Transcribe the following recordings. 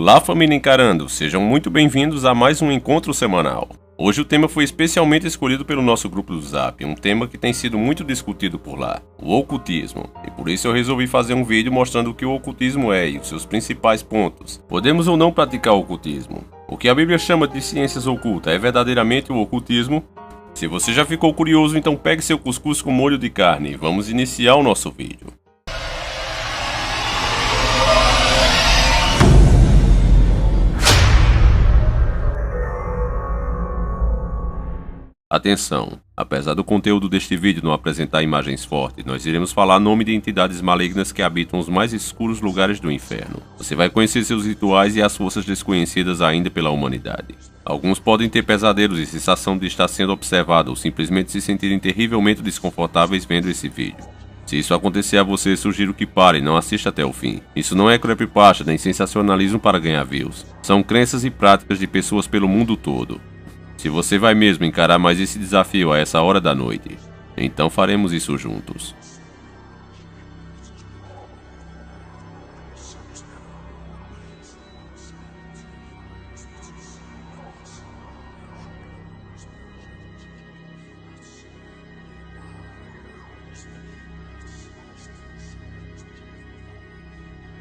Olá, família Encarando! Sejam muito bem-vindos a mais um encontro semanal. Hoje o tema foi especialmente escolhido pelo nosso grupo do Zap, um tema que tem sido muito discutido por lá, o ocultismo. E por isso eu resolvi fazer um vídeo mostrando o que o ocultismo é e os seus principais pontos. Podemos ou não praticar o ocultismo? O que a Bíblia chama de ciências ocultas é verdadeiramente o ocultismo? Se você já ficou curioso, então pegue seu cuscuz com molho de carne e vamos iniciar o nosso vídeo. Atenção! Apesar do conteúdo deste vídeo não apresentar imagens fortes, nós iremos falar nome de entidades malignas que habitam os mais escuros lugares do inferno. Você vai conhecer seus rituais e as forças desconhecidas ainda pela humanidade. Alguns podem ter pesadelos e sensação de estar sendo observado ou simplesmente se sentirem terrivelmente desconfortáveis vendo esse vídeo. Se isso acontecer a você, sugiro que pare e não assista até o fim. Isso não é creepypasta nem sensacionalismo para ganhar views. São crenças e práticas de pessoas pelo mundo todo. Se você vai mesmo encarar mais esse desafio a essa hora da noite, então faremos isso juntos.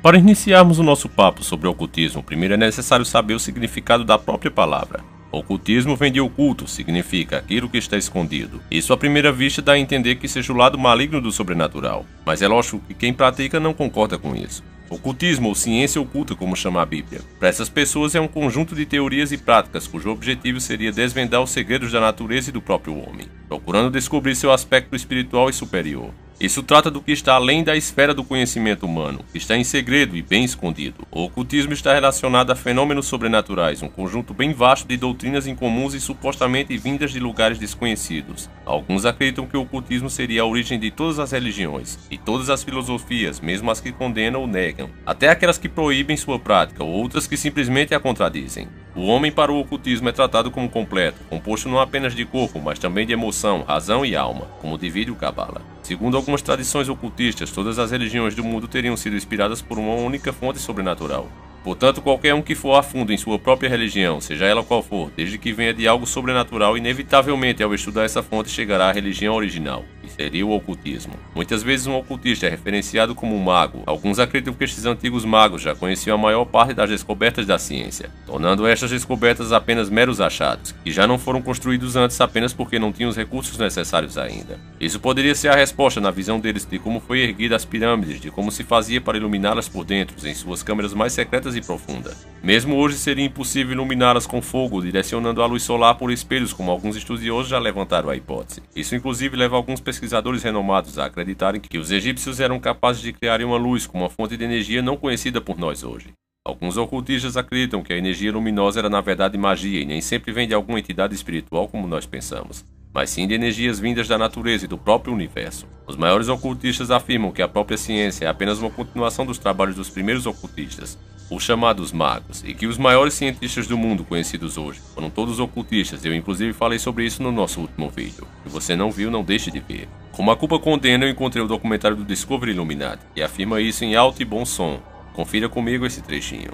Para iniciarmos o nosso papo sobre o ocultismo, primeiro é necessário saber o significado da própria palavra. Ocultismo vem de oculto, significa aquilo que está escondido. Isso à primeira vista dá a entender que seja o lado maligno do sobrenatural, mas é lógico que quem pratica não concorda com isso. Ocultismo ou ciência oculta, como chama a Bíblia, para essas pessoas é um conjunto de teorias e práticas cujo objetivo seria desvendar os segredos da natureza e do próprio homem, procurando descobrir seu aspecto espiritual e superior. Isso trata do que está além da esfera do conhecimento humano, que está em segredo e bem escondido. O ocultismo está relacionado a fenômenos sobrenaturais, um conjunto bem vasto de doutrinas incomuns e supostamente vindas de lugares desconhecidos. Alguns acreditam que o ocultismo seria a origem de todas as religiões e todas as filosofias, mesmo as que condenam ou negam, até aquelas que proíbem sua prática ou outras que simplesmente a contradizem. O homem para o ocultismo é tratado como completo, composto não apenas de corpo, mas também de emoção, razão e alma, como divide o Cabala. Segundo algumas tradições ocultistas, todas as religiões do mundo teriam sido inspiradas por uma única fonte sobrenatural. Portanto, qualquer um que for a fundo em sua própria religião, seja ela qual for, desde que venha de algo sobrenatural, inevitavelmente ao estudar essa fonte chegará à religião original, que seria o ocultismo. Muitas vezes um ocultista é referenciado como um mago. Alguns acreditam que estes antigos magos já conheciam a maior parte das descobertas da ciência, tornando estas descobertas apenas meros achados, que já não foram construídos antes apenas porque não tinham os recursos necessários ainda. Isso poderia ser a resposta na visão deles de como foi erguida as pirâmides, de como se fazia para iluminá-las por dentro, em suas câmeras mais secretas e profunda. Mesmo hoje seria impossível iluminá-las com fogo, direcionando a luz solar por espelhos, como alguns estudiosos já levantaram a hipótese. Isso inclusive leva alguns pesquisadores renomados a acreditarem que os egípcios eram capazes de criar uma luz como uma fonte de energia não conhecida por nós hoje. Alguns ocultistas acreditam que a energia luminosa era na verdade magia e nem sempre vem de alguma entidade espiritual como nós pensamos, mas sim de energias vindas da natureza e do próprio universo. Os maiores ocultistas afirmam que a própria ciência é apenas uma continuação dos trabalhos dos primeiros ocultistas, os chamados magos, e que os maiores cientistas do mundo conhecidos hoje foram todos ocultistas. Eu inclusive falei sobre isso no nosso último vídeo. Se você não viu, não deixe de ver. Como a culpa condena, eu encontrei o documentário do Discovery Illuminati, que afirma isso em alto e bom som. Confira comigo esse trechinho.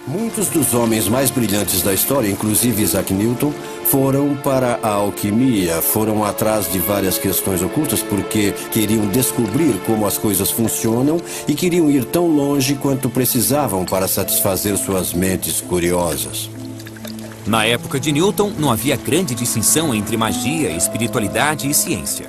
Muitos dos homens mais brilhantes da história, inclusive Isaac Newton, foram para a alquimia, foram atrás de várias questões ocultas porque queriam descobrir como as coisas funcionam e queriam ir tão longe quanto precisavam para satisfazer suas mentes curiosas. Na época de Newton, não havia grande distinção entre magia, espiritualidade e ciência.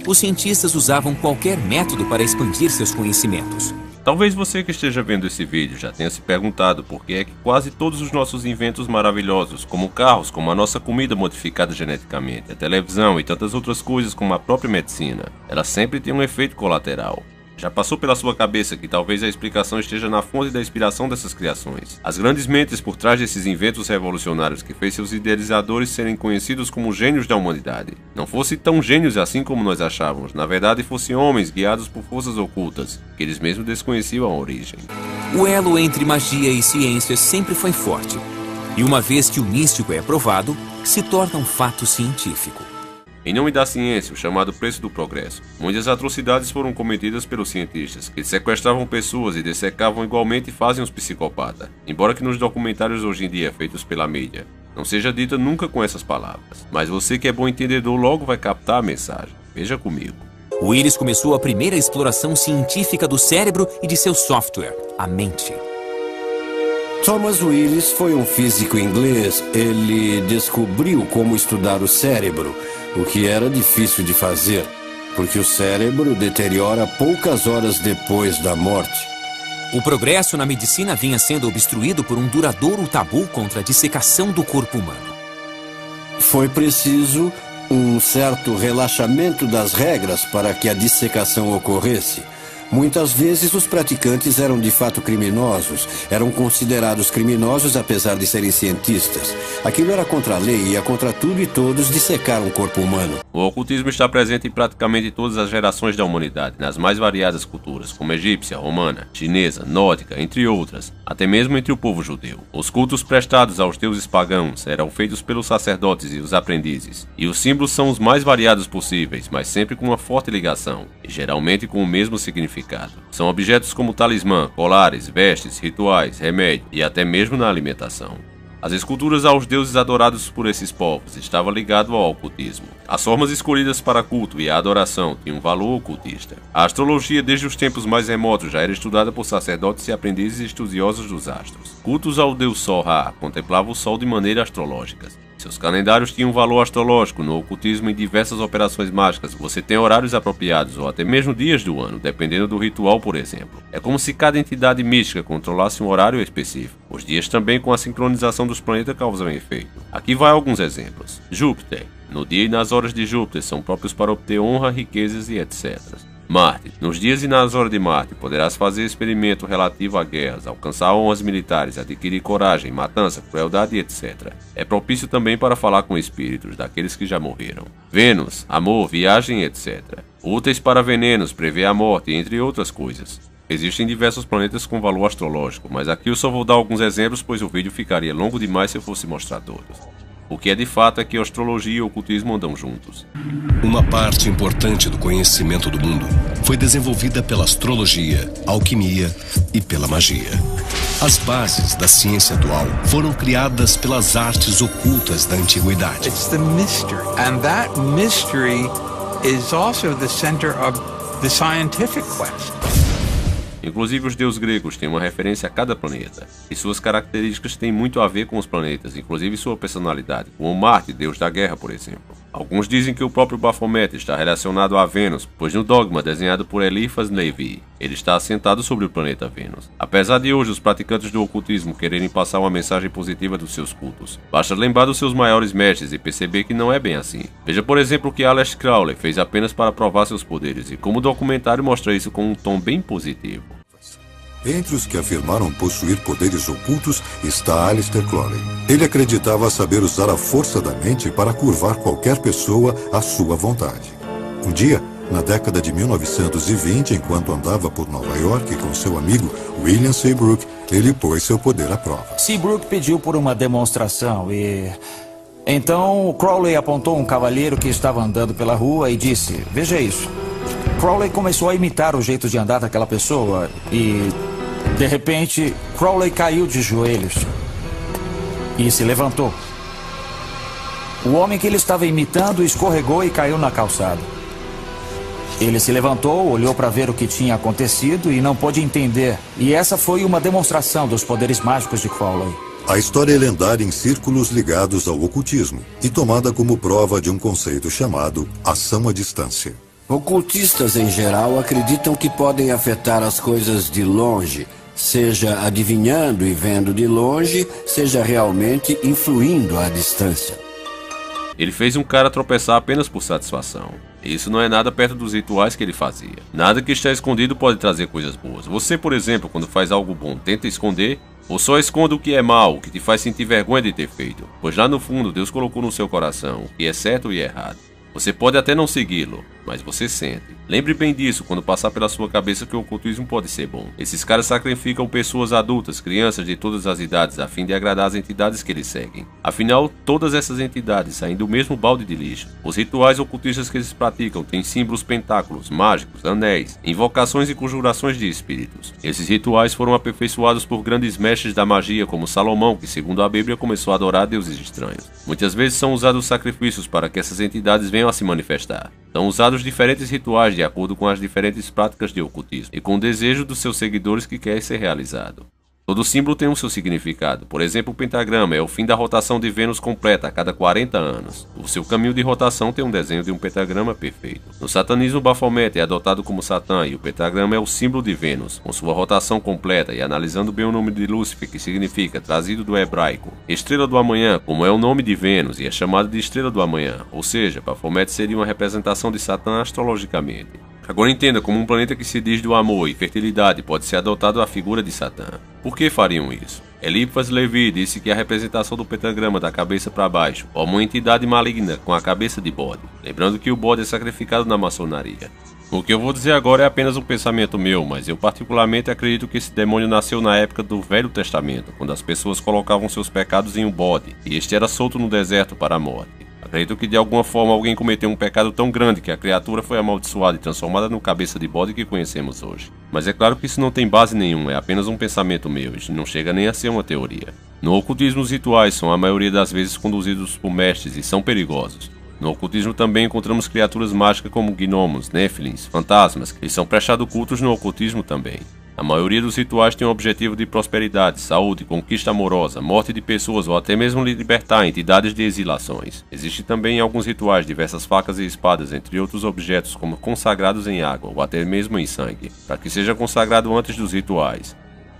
Os cientistas usavam qualquer método para expandir seus conhecimentos. Talvez você que esteja vendo esse vídeo já tenha se perguntado por que é que quase todos os nossos inventos maravilhosos, como carros, como a nossa comida modificada geneticamente, a televisão e tantas outras coisas como a própria medicina, ela sempre tem um efeito colateral. Já passou pela sua cabeça que talvez a explicação esteja na fonte da inspiração dessas criações? As grandes mentes por trás desses inventos revolucionários que fez seus idealizadores serem conhecidos como gênios da humanidade. Não fossem tão gênios assim como nós achávamos, na verdade fossem homens guiados por forças ocultas, que eles mesmos desconheciam a origem. O elo entre magia e ciência sempre foi forte, e uma vez que o místico é provado, se torna um fato científico. Em nome da ciência, o chamado preço do progresso, muitas atrocidades foram cometidas pelos cientistas, que sequestravam pessoas e dissecavam igualmente fazem os psicopatas, embora que nos documentários hoje em dia feitos pela mídia não seja dita nunca com essas palavras. Mas você que é bom entendedor logo vai captar a mensagem. Veja comigo. Willis começou a primeira exploração científica do cérebro e de seu software, a mente. Thomas Willis foi um físico inglês. Ele descobriu como estudar o cérebro, o que era difícil de fazer, porque o cérebro deteriora poucas horas depois da morte. O progresso na medicina vinha sendo obstruído por um duradouro tabu contra a dissecação do corpo humano. Foi preciso um certo relaxamento das regras para que a dissecação ocorresse. Muitas vezes os praticantes eram de fato criminosos, eram considerados criminosos apesar de serem cientistas. Aquilo era contra a lei e ia contra tudo e todos dissecar um corpo humano. O ocultismo está presente em praticamente todas as gerações da humanidade, nas mais variadas culturas, como egípcia, romana, chinesa, nórdica, entre outras, até mesmo entre o povo judeu. Os cultos prestados aos deuses pagãos eram feitos pelos sacerdotes e os aprendizes, e os símbolos são os mais variados possíveis, mas sempre com uma forte ligação, e geralmente com o mesmo significado. São objetos como talismã, colares, vestes, rituais, remédio e até mesmo na alimentação. As esculturas aos deuses adorados por esses povos estavam ligadas ao ocultismo. As formas escolhidas para culto e a adoração tinham um valor ocultista. A astrologia desde os tempos mais remotos já era estudada por sacerdotes e aprendizes estudiosos dos astros. Cultos ao deus Sol Ra contemplavam o Sol de maneira astrológica. Seus calendários tinham um valor astrológico. No ocultismo, em diversas operações mágicas, você tem horários apropriados ou até mesmo dias do ano, dependendo do ritual, por exemplo. É como se cada entidade mística controlasse um horário específico. Os dias também, com a sincronização dos planetas, causam efeito. Aqui vai alguns exemplos. Júpiter. No dia e nas horas de Júpiter são próprios para obter honra, riquezas e etc. Marte. Nos dias e nas horas de Marte, poderás fazer experimento relativo a guerras, alcançar honras militares, adquirir coragem, matança, crueldade e etc. É propício também para falar com espíritos daqueles que já morreram. Vênus. Amor, viagem, etc. Úteis para venenos, prever a morte, entre outras coisas. Existem diversos planetas com valor astrológico, mas aqui eu só vou dar alguns exemplos, pois o vídeo ficaria longo demais se eu fosse mostrar todos. O que é de fato é que a astrologia e o ocultismo andam juntos. Uma parte importante do conhecimento do mundo foi desenvolvida pela astrologia, alquimia e pela magia. As bases da ciência atual foram criadas pelas artes ocultas da antiguidade. It's the mystery, and that mystery is also the center of the scientific quest. Inclusive os deuses gregos têm uma referência a cada planeta, e suas características têm muito a ver com os planetas, inclusive sua personalidade, como Marte, deus da guerra, por exemplo. Alguns dizem que o próprio Baphomet está relacionado a Vênus, pois no dogma desenhado por Eliphas Levi, ele está assentado sobre o planeta Vênus. Apesar de hoje os praticantes do ocultismo quererem passar uma mensagem positiva dos seus cultos, basta lembrar dos seus maiores mestres e perceber que não é bem assim. Veja, por exemplo, o que Aleister Crowley fez apenas para provar seus poderes, e como o documentário mostra isso com um tom bem positivo. Entre os que afirmaram possuir poderes ocultos está Aleister Crowley. Ele acreditava saber usar a força da mente para curvar qualquer pessoa à sua vontade. Um dia, na década de 1920, enquanto andava por Nova York com seu amigo William Seabrook, ele pôs seu poder à prova. Seabrook pediu por uma demonstração e... Então, Crowley apontou um cavalheiro que estava andando pela rua e disse: "Veja isso." Crowley começou a imitar o jeito de andar daquela pessoa e... De repente, Crowley caiu de joelhos e se levantou. O homem que ele estava imitando escorregou e caiu na calçada. Ele se levantou, olhou para ver o que tinha acontecido e não pôde entender. E essa foi uma demonstração dos poderes mágicos de Crowley. A história é lendária em círculos ligados ao ocultismo e tomada como prova de um conceito chamado ação à distância. Ocultistas, em geral, acreditam que podem afetar as coisas de longe, seja adivinhando e vendo de longe, seja realmente influindo à distância. Ele fez um cara tropeçar apenas por satisfação. Isso não é nada perto dos rituais que ele fazia. Nada que está escondido pode trazer coisas boas. Você, por exemplo, quando faz algo bom, tenta esconder, ou só esconda o que é mal, o que te faz sentir vergonha de ter feito, pois lá no fundo Deus colocou no seu coração o que é certo e errado. Você pode até não segui-lo, mas você sente. Lembre bem disso quando passar pela sua cabeça que o ocultismo pode ser bom. Esses caras sacrificam pessoas adultas, crianças de todas as idades, a fim de agradar as entidades que eles seguem. Afinal, todas essas entidades saem do mesmo balde de lixo. Os rituais ocultistas que eles praticam têm símbolos pentáculos, mágicos, anéis, invocações e conjurações de espíritos. Esses rituais foram aperfeiçoados por grandes mestres da magia como Salomão, que segundo a Bíblia começou a adorar deuses estranhos. Muitas vezes são usados sacrifícios para que essas entidades venham a se manifestar. São usados diferentes rituais de acordo com as diferentes práticas de ocultismo e com o desejo dos seus seguidores que quer ser realizado. Todo símbolo tem um seu significado. Por exemplo, o pentagrama é o fim da rotação de Vênus completa a cada 40 anos. O seu caminho de rotação tem um desenho de um pentagrama perfeito. No satanismo, Baphomet é adotado como Satã e o pentagrama é o símbolo de Vênus, com sua rotação completa, e analisando bem o nome de Lúcifer, que significa, trazido do hebraico, estrela do amanhã, como é o nome de Vênus e é chamado de estrela do amanhã, ou seja, Baphomet seria uma representação de Satã astrologicamente. Agora entenda como um planeta que se diz do amor e fertilidade pode ser adotado a figura de Satã. Por que fariam isso? Eliphas Levi disse que a representação do pentagrama da cabeça para baixo é uma entidade maligna com a cabeça de bode, lembrando que o bode é sacrificado na maçonaria. O que eu vou dizer agora é apenas um pensamento meu, mas eu particularmente acredito que esse demônio nasceu na época do Velho Testamento, quando as pessoas colocavam seus pecados em um bode, e este era solto no deserto para a morte. Acredito que de alguma forma alguém cometeu um pecado tão grande que a criatura foi amaldiçoada e transformada no cabeça de bode que conhecemos hoje. Mas é claro que isso não tem base nenhuma, é apenas um pensamento meu, e não chega nem a ser uma teoria. No ocultismo, os rituais são a maioria das vezes conduzidos por mestres e são perigosos. No ocultismo também encontramos criaturas mágicas como gnomos, néfilins, fantasmas, que são prestados cultos no ocultismo também. A maioria dos rituais tem o objetivo de prosperidade, saúde, conquista amorosa, morte de pessoas ou até mesmo libertar entidades de exilações. Existem também alguns rituais diversas facas e espadas, entre outros objetos como consagrados em água ou até mesmo em sangue, para que seja consagrado antes dos rituais.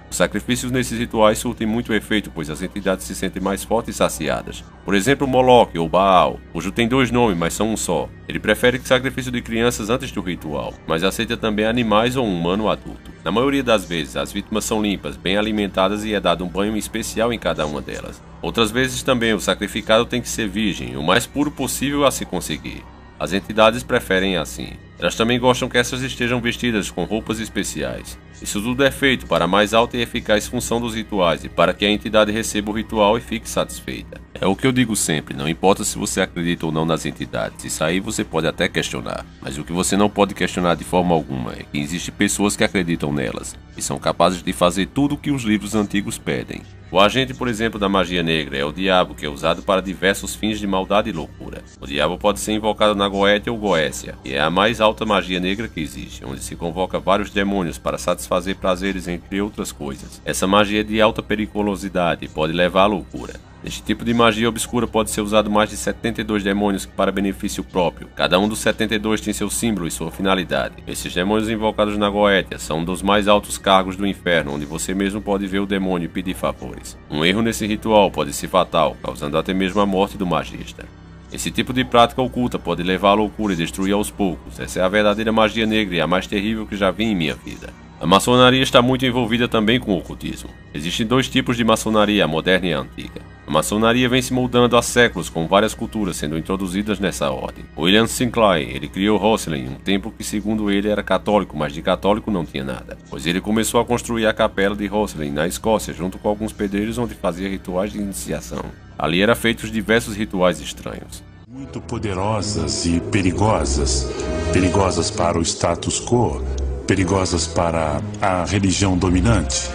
Os sacrifícios nesses rituais surtem muito efeito, pois as entidades se sentem mais fortes e saciadas. Por exemplo, Moloch ou Baal, cujo tem 2 nomes, mas são um só. Ele prefere que sacrifício de crianças antes do ritual, mas aceita também animais ou um humano adulto. Na maioria das vezes, as vítimas são limpas, bem alimentadas e é dado um banho especial em cada uma delas. Outras vezes também o sacrificado tem que ser virgem, o mais puro possível a se conseguir. As entidades preferem assim. Elas também gostam que essas estejam vestidas com roupas especiais. Isso tudo é feito para a mais alta e eficaz função dos rituais e para que a entidade receba o ritual e fique satisfeita. É o que eu digo sempre, não importa se você acredita ou não nas entidades, isso aí você pode até questionar, mas o que você não pode questionar de forma alguma é que existem pessoas que acreditam nelas e são capazes de fazer tudo o que os livros antigos pedem. O agente, por exemplo, da magia negra é o diabo, que é usado para diversos fins de maldade e loucura. O diabo pode ser invocado na Goétia ou Goécia, e é a mais alta magia negra que existe, onde se convoca vários demônios para satisfazer prazeres, entre outras coisas. Essa magia é de alta periculosidade e pode levar à loucura. Este tipo de magia obscura pode ser usado mais de 72 demônios para benefício próprio. Cada um dos 72 tem seu símbolo e sua finalidade. Esses demônios invocados na Goétia são um dos mais altos cargos do inferno, onde você mesmo pode ver o demônio e pedir favores. Um erro nesse ritual pode ser fatal, causando até mesmo a morte do magista. Esse tipo de prática oculta pode levar à loucura e destruir aos poucos. Essa é a verdadeira magia negra e a mais terrível que já vi em minha vida. A maçonaria está muito envolvida também com o ocultismo. Existem 2 tipos de maçonaria, a moderna e a antiga. A maçonaria vem se moldando há séculos, com várias culturas sendo introduzidas nessa ordem. William Sinclair, ele criou Rosslyn, um templo que segundo ele era católico, mas de católico não tinha nada, pois ele começou a construir a capela de Rosslyn na Escócia, junto com alguns pedreiros onde fazia rituais de iniciação. Ali eram feitos diversos rituais estranhos. Muito poderosas e perigosas. Perigosas para o status quo, perigosas para a religião dominante.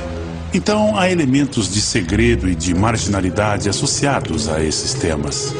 Então, há elementos de segredo e de marginalidade associados a esses temas.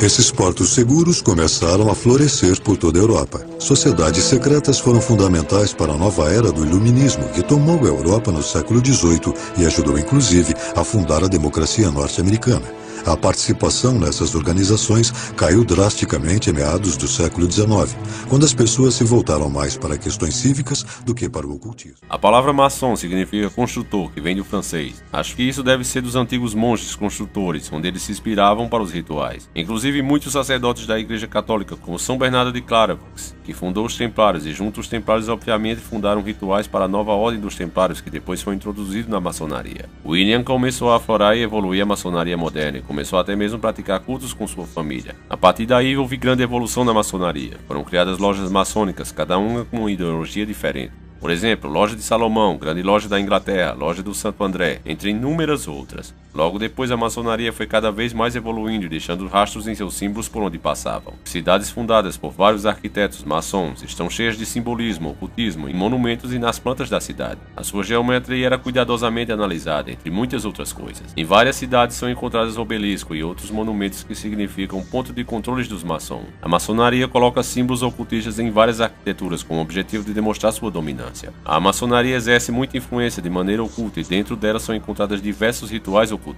Esses portos seguros começaram a florescer por toda a Europa. Sociedades secretas foram fundamentais para a nova era do iluminismo, que tomou a Europa no século XVIII e ajudou, inclusive, a fundar a democracia norte-americana. A participação nessas organizações caiu drasticamente em meados do século XIX, quando as pessoas se voltaram mais para questões cívicas do que para o ocultismo. A palavra maçom significa construtor, que vem do francês. Acho que isso deve ser dos antigos monges construtores, onde eles se inspiravam para os rituais. Inclusive muitos sacerdotes da Igreja Católica, como São Bernardo de Clairvaux, que fundou os Templários, e junto os Templários obviamente fundaram rituais para a nova ordem dos Templários, que depois foi introduzido na maçonaria. William começou a aflorar e evoluir a maçonaria moderna, começou até mesmo a praticar cultos com sua família. A partir daí houve grande evolução na maçonaria. Foram criadas lojas maçônicas, cada uma com uma ideologia diferente. Por exemplo, Loja de Salomão, Grande Loja da Inglaterra, Loja do Santo André, entre inúmeras outras. Logo depois a maçonaria foi cada vez mais evoluindo e deixando rastros em seus símbolos por onde passavam. Cidades fundadas por vários arquitetos maçons estão cheias de simbolismo, ocultismo em monumentos e nas plantas da cidade. A sua geometria era cuidadosamente analisada, entre muitas outras coisas. Em várias cidades são encontrados obeliscos e outros monumentos que significam ponto de controles dos maçons. A maçonaria coloca símbolos ocultistas em várias arquiteturas com o objetivo de demonstrar sua dominância. A maçonaria exerce muita influência de maneira oculta e dentro dela são encontrados diversos rituais ocultistas.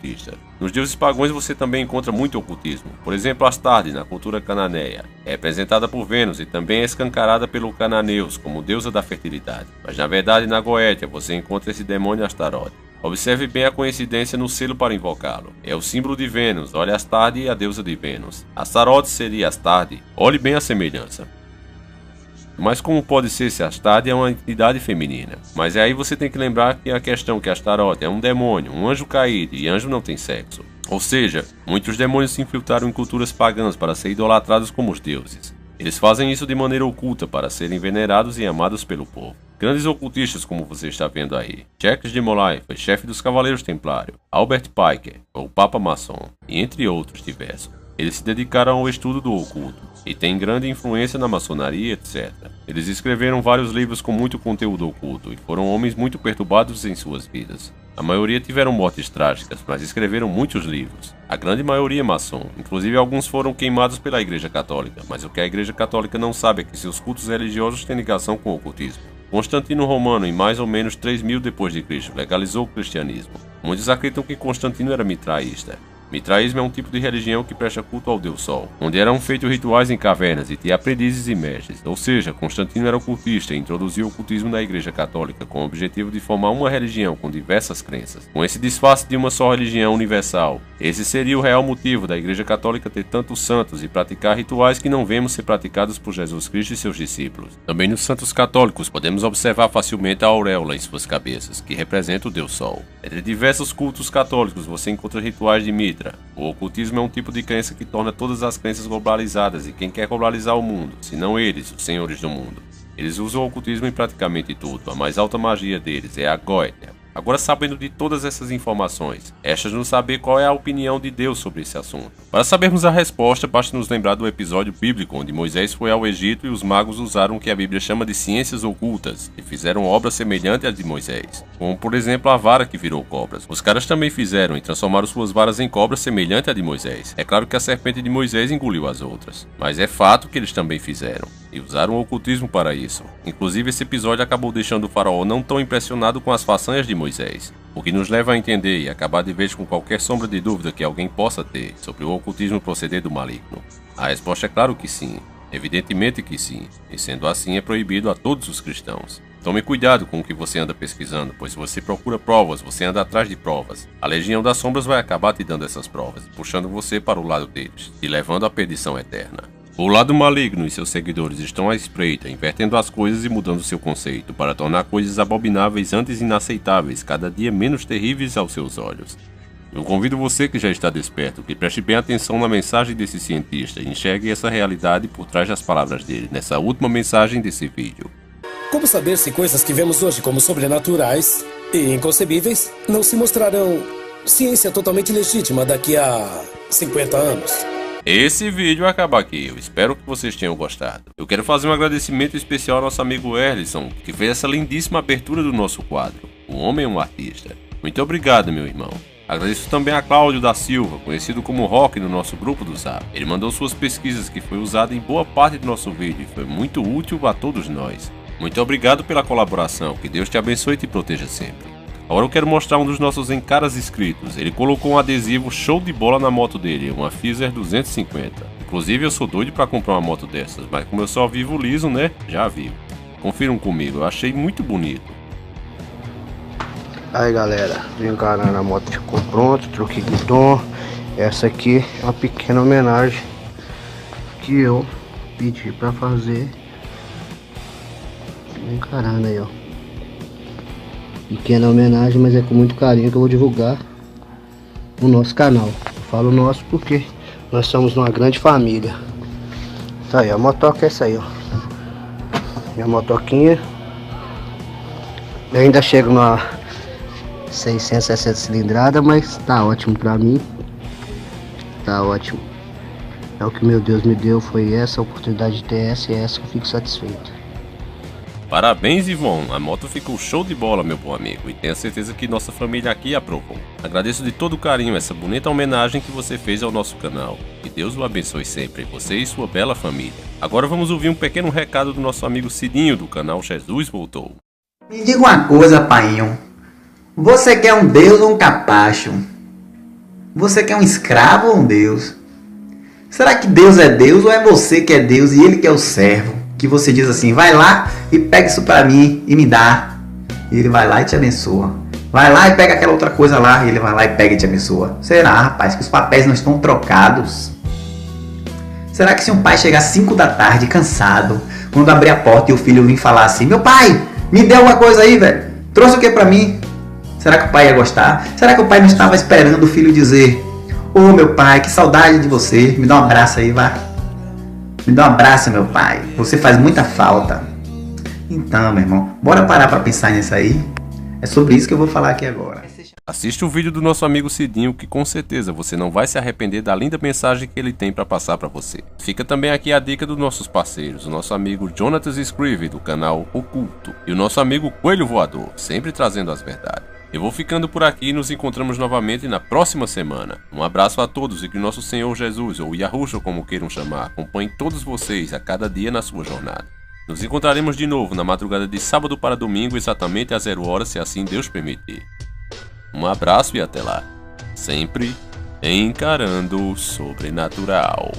Nos deuses pagãos você também encontra muito ocultismo. Por exemplo, Astarte, na cultura cananeia, é representada por Vênus e também é escancarada pelo Cananeus como deusa da fertilidade. Mas na verdade na Goétia você encontra esse demônio Astarote. Observe bem a coincidência no selo para invocá-lo. É o símbolo de Vênus, olha Astarte e a deusa de Vênus. Astarote seria Astarte, olhe bem a semelhança. Mas como pode ser se Astarte é uma entidade feminina? Mas aí você tem que lembrar que a questão que Astarote é um demônio, um anjo caído, e anjo não tem sexo. Ou seja, muitos demônios se infiltraram em culturas pagãs para ser idolatrados como os deuses. Eles fazem isso de maneira oculta para serem venerados e amados pelo povo. Grandes ocultistas como você está vendo aí. Jacques de Molay foi chefe dos Cavaleiros Templários, Albert Piker, ou Papa Maçom, e entre outros diversos. Eles se dedicaram ao estudo do oculto e têm grande influência na maçonaria, etc. Eles escreveram vários livros com muito conteúdo oculto e foram homens muito perturbados em suas vidas. A maioria tiveram mortes trágicas, mas escreveram muitos livros. A grande maioria é maçom, inclusive alguns foram queimados pela Igreja Católica, mas o que a Igreja Católica não sabe é que seus cultos religiosos têm ligação com o ocultismo. Constantino Romano, em mais ou menos 3000 d.C., legalizou o cristianismo. Muitos acreditam que Constantino era mitraísta. Mitraísmo é um tipo de religião que presta culto ao Deus Sol, onde eram feitos rituais em cavernas e tinha aprendizes e mestres, ou seja, Constantino era ocultista e introduziu o ocultismo na Igreja Católica com o objetivo de formar uma religião com diversas crenças, com esse disfarce de uma só religião universal. Esse seria o real motivo da Igreja Católica ter tantos santos e praticar rituais que não vemos ser praticados por Jesus Cristo e seus discípulos. Também nos santos católicos podemos observar facilmente a auréola em suas cabeças, que representa o Deus Sol. Entre diversos cultos católicos você encontra rituais de Mitra. O ocultismo é um tipo de crença que torna todas as crenças globalizadas e quem quer globalizar o mundo, senão eles, os senhores do mundo. Eles usam o ocultismo em praticamente tudo, a mais alta magia deles é a Goétia. Agora, sabendo de todas essas informações, resta-nos saber qual é a opinião de Deus sobre esse assunto. Para sabermos a resposta, basta nos lembrar do episódio bíblico onde Moisés foi ao Egito e os magos usaram o que a Bíblia chama de ciências ocultas e fizeram obras semelhantes às de Moisés, como por exemplo a vara que virou cobras. Os caras também fizeram e transformaram suas varas em cobras semelhantes à de Moisés. É claro que a serpente de Moisés engoliu as outras, mas é fato que eles também fizeram e usaram o ocultismo para isso. Inclusive esse episódio acabou deixando o faraó não tão impressionado com as façanhas de Moisés, o que nos leva a entender e acabar de vez com qualquer sombra de dúvida que alguém possa ter sobre o ocultismo proceder do maligno. A resposta é claro que sim, evidentemente que sim, e sendo assim é proibido a todos os cristãos. Tome cuidado com o que você anda pesquisando, pois se você procura provas, você anda atrás de provas. A Legião das Sombras vai acabar te dando essas provas, puxando você para o lado deles, e levando à perdição eterna. O lado maligno e seus seguidores estão à espreita, invertendo as coisas e mudando seu conceito, para tornar coisas abomináveis antes inaceitáveis, cada dia menos terríveis aos seus olhos. Eu convido você que já está desperto, que preste bem atenção na mensagem desse cientista e enxergue essa realidade por trás das palavras dele, nessa última mensagem desse vídeo. Como saber se coisas que vemos hoje como sobrenaturais e inconcebíveis não se mostrarão ciência totalmente legítima daqui a 50 anos? Esse vídeo acaba aqui, eu espero que vocês tenham gostado. Eu quero fazer um agradecimento especial ao nosso amigo Erlisson, que fez essa lindíssima abertura do nosso quadro, O Homem é um Artista. Muito obrigado, meu irmão. Agradeço também a Cláudio da Silva, conhecido como Rock no nosso grupo do Zap. Ele mandou suas pesquisas que foi usada em boa parte do nosso vídeo e foi muito útil a todos nós. Muito obrigado pela colaboração, que Deus te abençoe e te proteja sempre. Agora eu quero mostrar um dos nossos encaras inscritos. Ele colocou um adesivo show de bola na moto dele, uma Pfizer 250. Inclusive eu sou doido pra comprar uma moto dessas, mas como eu só vivo liso, né? Já viu. Confiram comigo, eu achei muito bonito. Aí galera, o encarar na moto ficou pronto, troquei guidão. Essa aqui é uma pequena homenagem que eu pedi pra fazer. Encarando aí, ó. Pequena homenagem, mas é com muito carinho que eu vou divulgar no nosso canal. Falo nosso porque nós somos uma grande família. Tá aí, a motoca é essa aí, ó. Minha motoquinha. Eu ainda chego na 660 cilindrada, mas tá ótimo pra mim. Tá ótimo. É o que meu Deus me deu, foi essa oportunidade de ter essa, e é essa que eu fico satisfeito. Parabéns, Ivon, a moto ficou show de bola, meu bom amigo, e tenho certeza que nossa família aqui aprovou. Agradeço de todo carinho essa bonita homenagem que você fez ao nosso canal. Que Deus o abençoe sempre, você e sua bela família. Agora vamos ouvir um pequeno recado do nosso amigo Cidinho, do canal Jesus Voltou. Me diga uma coisa, painho. Você quer um Deus ou um capacho? Você quer um escravo ou um Deus? Será que Deus é Deus ou é você que é Deus e Ele que é o servo? Que você diz assim, vai lá e pega isso pra mim e me dá. E Ele vai lá e te abençoa. Vai lá e pega aquela outra coisa lá e Ele vai lá e pega e te abençoa. Será, rapaz, que os papéis não estão trocados? Será que se um pai chegar às 5 da tarde, cansado, quando abrir a porta e o filho vir falar assim, meu pai, me dê uma coisa aí, velho. Trouxe o que pra mim? Será que o pai ia gostar? Será que o pai não estava esperando o filho dizer, ô meu pai, que saudade de você, me dá um abraço aí, vai. Me dá um abraço, meu pai. Você faz muita falta. Então, meu irmão, bora parar pra pensar nisso aí. É sobre isso que eu vou falar aqui agora. Assiste o vídeo do nosso amigo Cidinho, que com certeza você não vai se arrepender da linda mensagem que ele tem para passar para você. Fica também aqui a dica dos nossos parceiros, o nosso amigo Jonathan Scrive, do canal Oculto, e o nosso amigo Coelho Voador, sempre trazendo as verdades. Eu vou ficando por aqui e nos encontramos novamente na próxima semana. Um abraço a todos e que nosso Senhor Jesus, ou Yahushua como queiram chamar, acompanhe todos vocês a cada dia na sua jornada. Nos encontraremos de novo na madrugada de sábado para domingo, exatamente às 0 horas, se assim Deus permitir. Um abraço e até lá. Sempre encarando o sobrenatural.